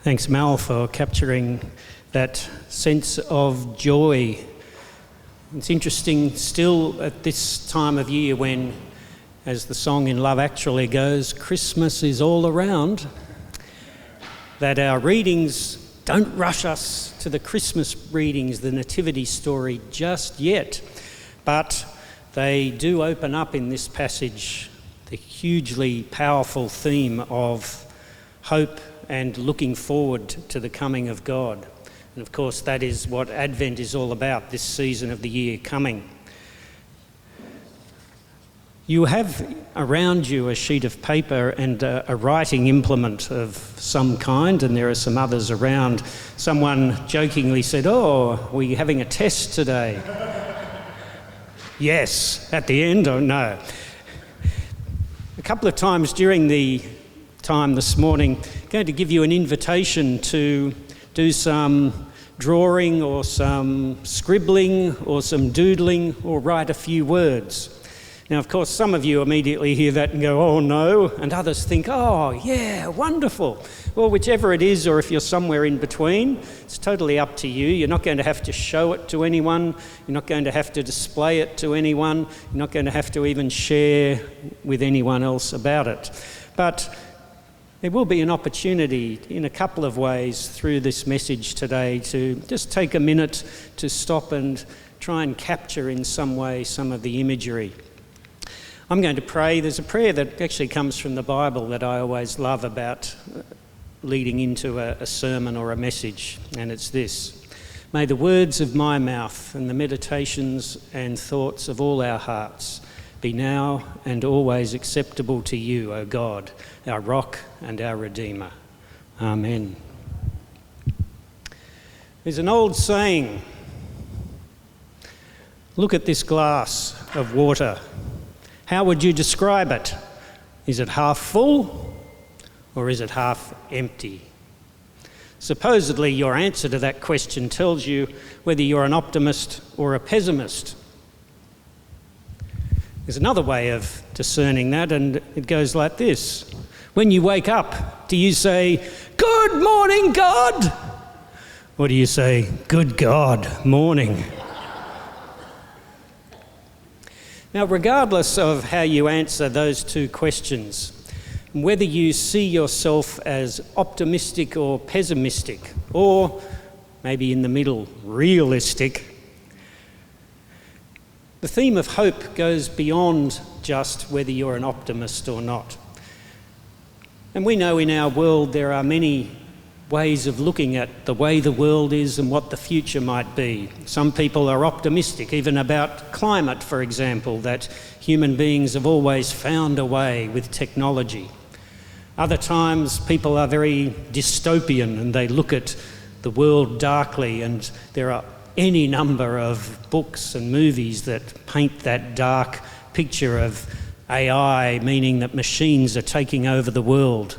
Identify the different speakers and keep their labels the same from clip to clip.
Speaker 1: Thanks, Mal, for capturing that sense of joy. It's interesting still at this time of year when, as the song in Love Actually goes, Christmas is all around, that our readings don't rush us to the Christmas readings, the nativity story just yet, but they do open up in this passage the hugely powerful theme of hope and looking forward to the coming of God. And of course, that is what Advent is all about, this season of the year coming. You have around you a sheet of paper and a writing implement of some kind, and there are some others around. Someone jokingly said, "Oh, were you having a test today?" Yes, at the end, or no. A couple of times during the time this morning, I'm going to give you an invitation to do some drawing or some scribbling or some doodling or write a few words. Now, of course, some of you immediately hear that and go, "Oh no," and others think, "Oh yeah, wonderful." Well, whichever it is, or if you're somewhere in between, it's totally up to you. You're not going to have to show it to anyone. You're not going to have to display it to anyone. You're not going to have to even share with anyone else about it. But there will be an opportunity in a couple of ways through this message today to just take a minute to stop and try and capture in some way some of the imagery. I'm going to pray. There's a prayer that actually comes from the Bible that I always love about leading into a sermon or a message, and it's this: "May the words of my mouth and the meditations and thoughts of all our hearts be now and always acceptable to you, O God, our rock and our Redeemer. Amen." There's an old saying, "Look at this glass of water. How would you describe it? Is it half full or is it half empty?" Supposedly your answer to that question tells you whether you're an optimist or a pessimist. There's another way of discerning that, and it goes like this. When you wake up, do you say, "Good morning, God"? Or do you say, "Good God, morning"? Now, regardless of how you answer those two questions, whether you see yourself as optimistic or pessimistic, or maybe in the middle, realistic, the theme of hope goes beyond just whether you're an optimist or not. And we know in our world there are many ways of looking at the way the world is and what the future might be. Some people are optimistic, even about climate, for example, that human beings have always found a way with technology. Other times people are very dystopian and they look at the world darkly, and there are any number of books and movies that paint that dark picture of AI, meaning that machines are taking over the world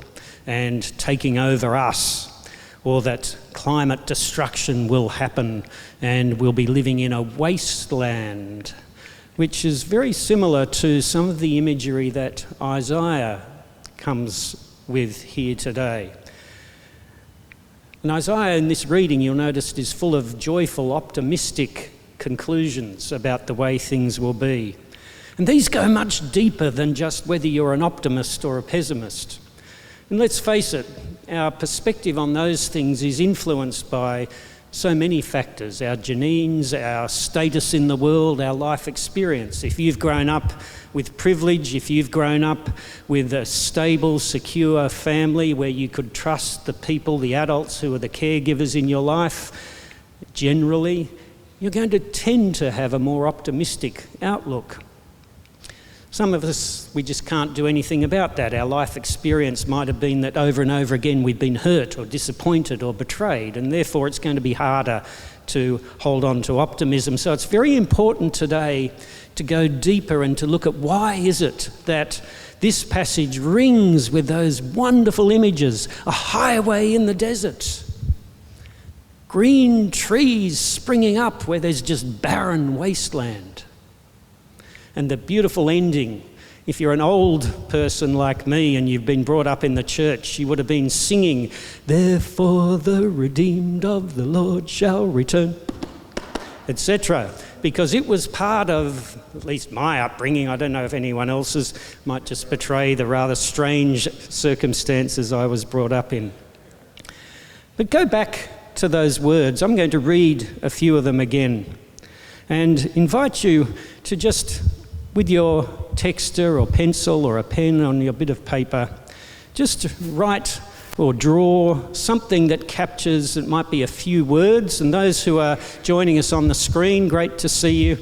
Speaker 1: and taking over us, or that climate destruction will happen and we'll be living in a wasteland, which is very similar to some of the imagery that Isaiah comes with here today. And Isaiah, in this reading, you'll notice, is full of joyful, optimistic conclusions about the way things will be. And these go much deeper than just whether you're an optimist or a pessimist. And let's face it, our perspective on those things is influenced by so many factors: our genes, our status in the world, our life experience. If you've grown up with privilege, if you've grown up with a stable, secure family where you could trust the people, the adults who are the caregivers in your life, generally, you're going to tend to have a more optimistic outlook. Some of us, we just can't do anything about that. Our life experience might have been that over and over again we've been hurt or disappointed or betrayed, and therefore it's going to be harder to hold on to optimism. So it's very important today to go deeper and to look at why is it that this passage rings with those wonderful images: a highway in the desert, green trees springing up where there's just barren wasteland, and the beautiful ending If you're an old person like me and you've been brought up in the church, you would have been singing, "Therefore the redeemed of the Lord shall return," etc. Because it was part of, at least my upbringing, I don't know if anyone else's, might just betray the rather strange circumstances I was brought up in. But go back to those words. I'm going to read a few of them again and invite you to just, with your texter or pencil or a pen on your bit of paper, just write or draw something that captures, it might be a few words, and those who are joining us on the screen, great to see you.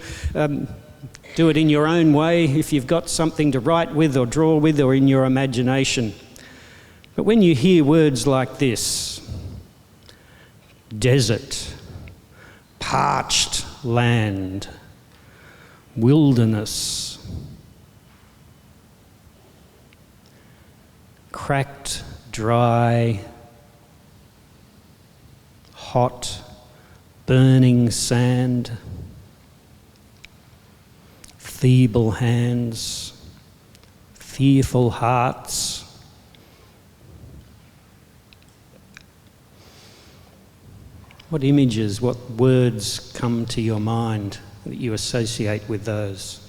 Speaker 1: Do it in your own way if you've got something to write with or draw with or in your imagination. But when you hear words like this, desert, parched land, wilderness, cracked, dry, hot, burning sand, feeble hands, fearful hearts, what images, what words come to your mind that you associate with those?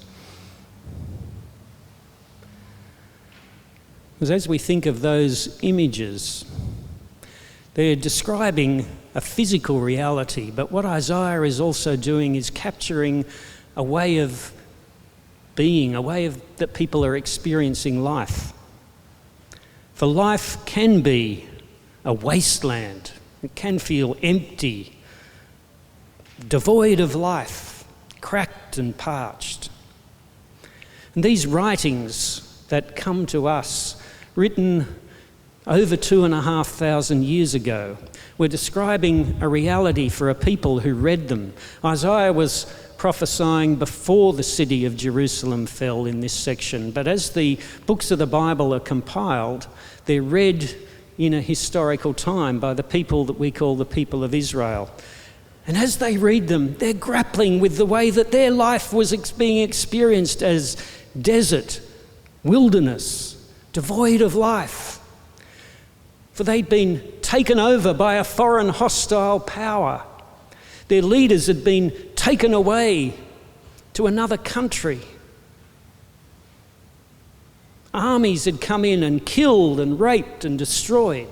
Speaker 1: Because as we think of those images, they're describing a physical reality, but what Isaiah is also doing is capturing a way of being, a way of that people are experiencing life. For life can be a wasteland. It can feel empty, devoid of life, cracked and parched. And these writings that come to us, written over 2,500 years ago, were describing a reality for a people who read them. Isaiah was prophesying before the city of Jerusalem fell in this section, but as the books of the Bible are compiled, they're read in a historical time by the people that we call the people of Israel. And as they read them, they're grappling with the way that their life was being experienced as desert, wilderness, devoid of life. For they'd been taken over by a foreign hostile power. Their leaders had been taken away to another country. Armies had come in and killed and raped and destroyed.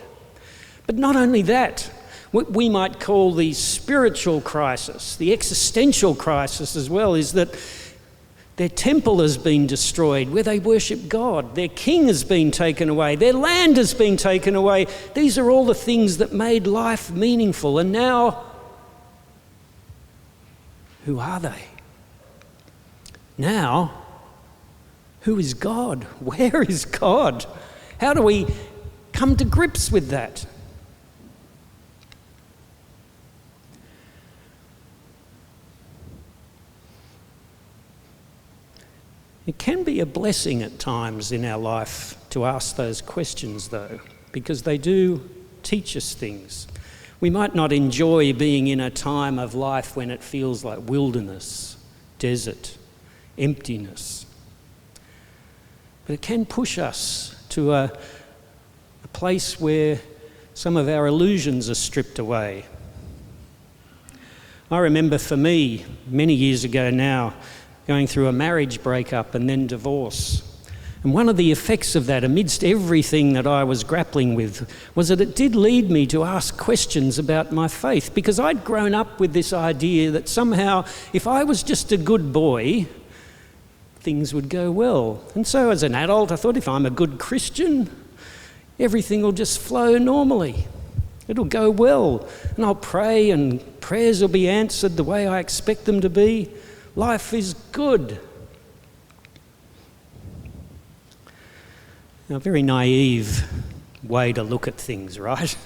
Speaker 1: But not only that, what we might call the spiritual crisis, the existential crisis as well, is that their temple has been destroyed where they worship God. Their king has been taken away. Their land has been taken away. These are all the things that made life meaningful. And now, who are they? Now, who is God? Where is God? How do we come to grips with that? It can be a blessing at times in our life to ask those questions, though, because they do teach us things. We might not enjoy being in a time of life when it feels like wilderness, desert, emptiness. But it can push us to a place where some of our illusions are stripped away. I remember for me, many years ago now, going through a marriage breakup and then divorce. And one of the effects of that, amidst everything that I was grappling with, was that it did lead me to ask questions about my faith, because I'd grown up with this idea that somehow if I was just a good boy, things would go well. And so as an adult, I thought if I'm a good Christian, everything will just flow normally. It'll go well. And I'll pray and prayers will be answered the way I expect them to be. Life is good. A very naive way to look at things, right?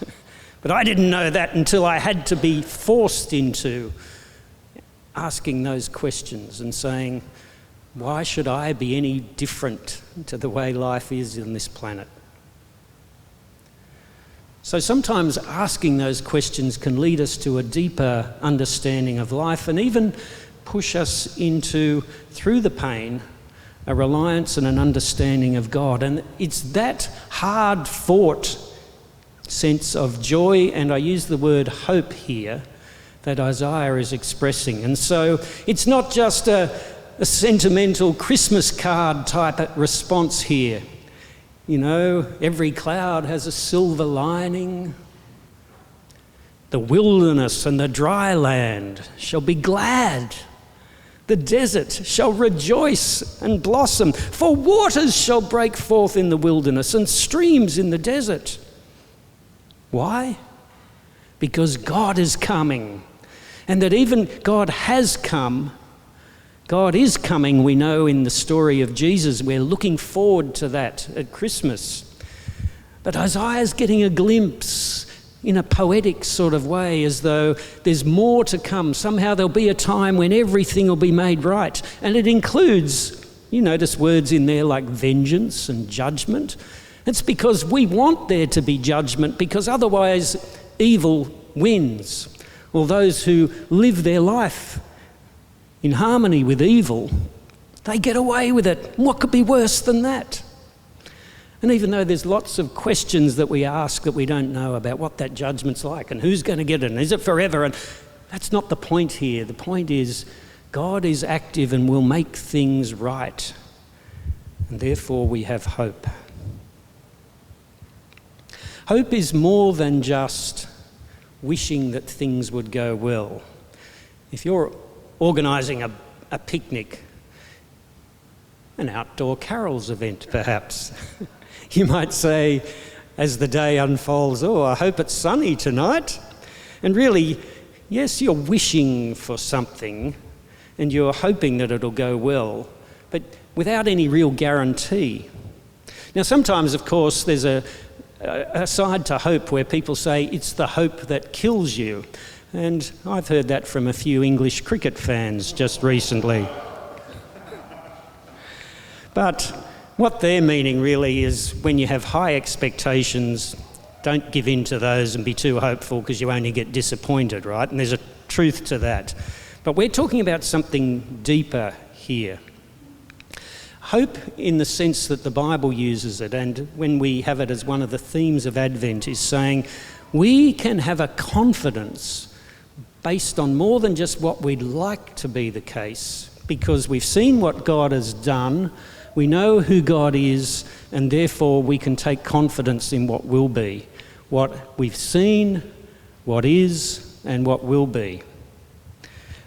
Speaker 1: But I didn't know that until I had to be forced into asking those questions and saying, why should I be any different to the way life is on this planet? So sometimes asking those questions can lead us to a deeper understanding of life and even push us into, through the pain, a reliance and an understanding of God. And it's that hard-fought sense of joy, and I use the word hope here, that Isaiah is expressing. And so it's not just a sentimental Christmas card type response here. You know, every cloud has a silver lining. The wilderness and the dry land shall be glad. The desert shall rejoice and blossom, for waters shall break forth in the wilderness and streams in the desert. Why? Because God is coming, and that even God has come. God is coming, we know in the story of Jesus. We're looking forward to that at Christmas. But Isaiah's getting a glimpse in a poetic sort of way, as though there's more to come. Somehow there'll be a time when everything will be made right. And it includes, you notice words in there like vengeance and judgment. It's because we want there to be judgment, because otherwise evil wins. Or those who live their life in harmony with evil, they get away with it. What could be worse than that? And even though there's lots of questions that we ask that we don't know about what that judgment's like and who's going to get it and is it forever, and that's not the point here. The point is God is active and will make things right, and therefore we have hope. Hope is more than just wishing that things would go well. If you're organising a picnic, an outdoor carols event perhaps, you might say, as the day unfolds, oh, I hope it's sunny tonight. And really, yes, you're wishing for something and you're hoping that it'll go well, but without any real guarantee. Now, sometimes, of course, there's a side to hope where people say it's the hope that kills you. And I've heard that from a few English cricket fans just recently. But what they're meaning really is when you have high expectations, don't give in to those and be too hopeful, because you only get disappointed, right? And there's a truth to that. But we're talking about something deeper here. Hope, in the sense that the Bible uses it, and when we have it as one of the themes of Advent, is saying we can have a confidence based on more than just what we'd like to be the case, because we've seen what God has done, we know who God is, and therefore we can take confidence in what will be, what we've seen, what is, and what will be.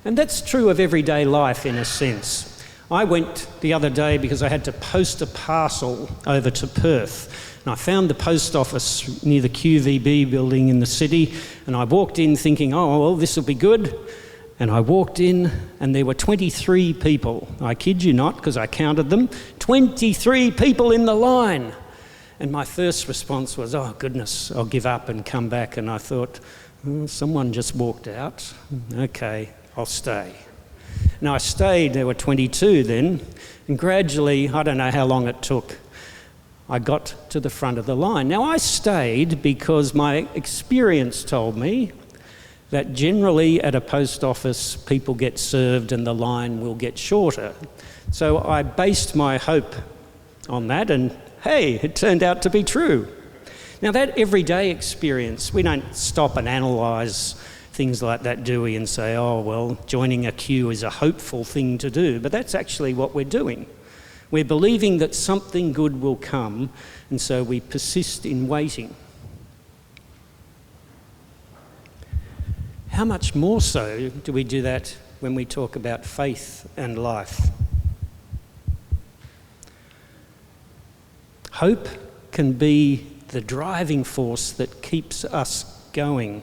Speaker 1: And that's true of everyday life in a sense. I went the other day because I had to post a parcel over to Perth, and I found the post office near the QVB building in the city, and I walked in thinking, oh, well, this will be good. And I walked in and there were 23 people. I kid you not, because I counted them. 23 people in the line. And my first response was, oh goodness, I'll give up and come back. And I thought, someone just walked out. Okay, I'll stay. Now I stayed, there were 22 then, and gradually, I don't know how long it took, I got to the front of the line. Now I stayed because my experience told me that generally at a post office people get served and the line will get shorter. So I based my hope on that, and hey, it turned out to be true. Now that everyday experience, we don't stop and analyse things like that, do we, and say, oh, well, joining a queue is a hopeful thing to do, but that's actually what we're doing. We're believing that something good will come, and so we persist in waiting. How much more so do we do that when we talk about faith and life? Hope can be the driving force that keeps us going.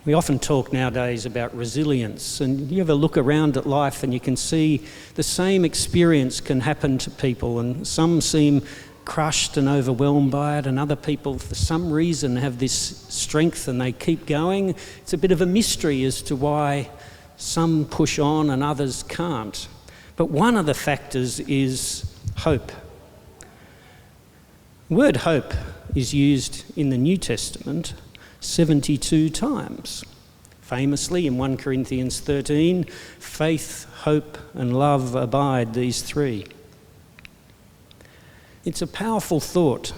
Speaker 1: We often talk nowadays about resilience, and you have a look around at life and you can see the same experience can happen to people, and some seem crushed and overwhelmed by it, and other people for some reason have this strength and they keep going. It's a bit of a mystery as to why some push on and others can't. But one of the factors is hope. The word hope is used in the New Testament 72 times. Famously, in 1 Corinthians 13, faith, hope and love abide, these three. It's a powerful thought,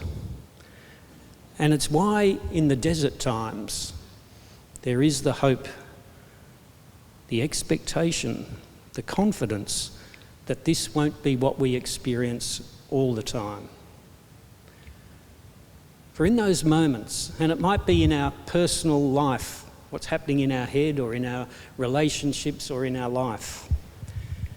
Speaker 1: and it's why in the desert times there is the hope, the expectation, the confidence that this won't be what we experience all the time. For in those moments, and it might be in our personal life, what's happening in our head or in our relationships or in our life.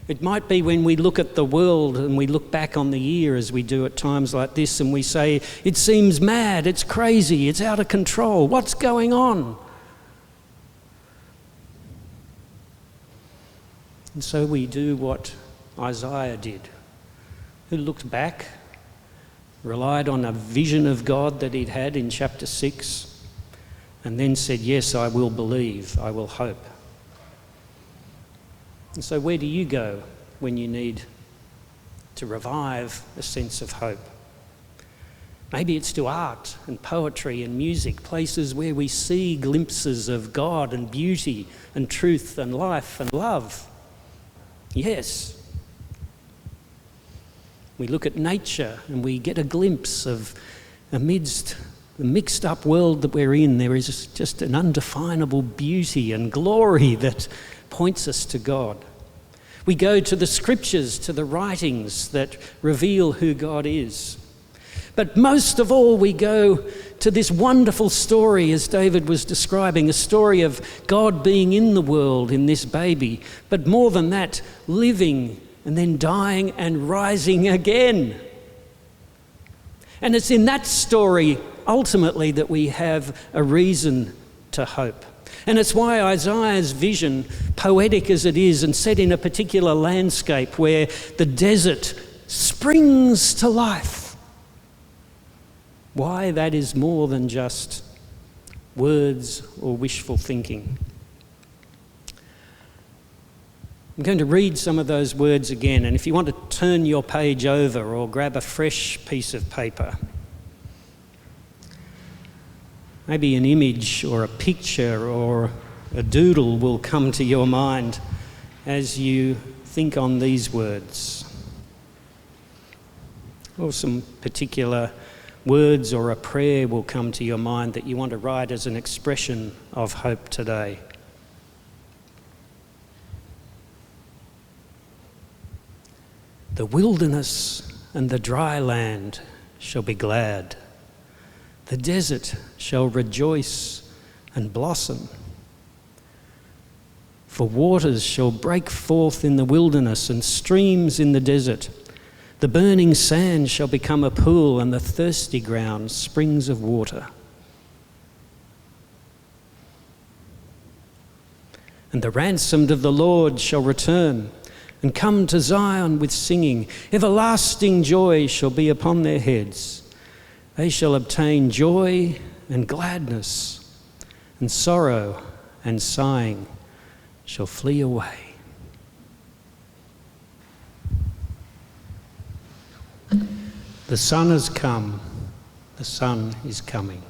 Speaker 1: It might be when we look at the world and we look back on the year as we do at times like this and we say, it seems mad, it's crazy, it's out of control, what's going on? And so we do what Isaiah did, who looked back, relied on a vision of God that he'd had in chapter 6, and then said, yes, I will believe, I will hope. And so where do you go when you need to revive a sense of hope? Maybe it's to art and poetry and music, places where we see glimpses of God and beauty and truth and life and love. Yes. We look at nature and we get a glimpse of, amidst the mixed up world that we're in, there is just an undefinable beauty and glory that points us to God. We go to the scriptures, to the writings that reveal who God is. But most of all, we go to this wonderful story, as David was describing, a story of God being in the world in this baby, but more than that, living and then dying and rising again. And it's in that story, ultimately, that we have a reason to hope. And it's why Isaiah's vision, poetic as it is and set in a particular landscape where the desert springs to life, why that is more than just words or wishful thinking. I'm going to read some of those words again, and if you want to turn your page over or grab a fresh piece of paper, maybe an image or a picture or a doodle will come to your mind as you think on these words. Or some particular words or a prayer will come to your mind that you want to write as an expression of hope today. The wilderness and the dry land shall be glad. The desert shall rejoice and blossom. For waters shall break forth in the wilderness and streams in the desert. The burning sand shall become a pool and the thirsty ground springs of water. And the ransomed of the Lord shall return and come to Zion with singing. Everlasting joy shall be upon their heads. They shall obtain joy and gladness, and sorrow and sighing shall flee away. The sun has come, the sun is coming.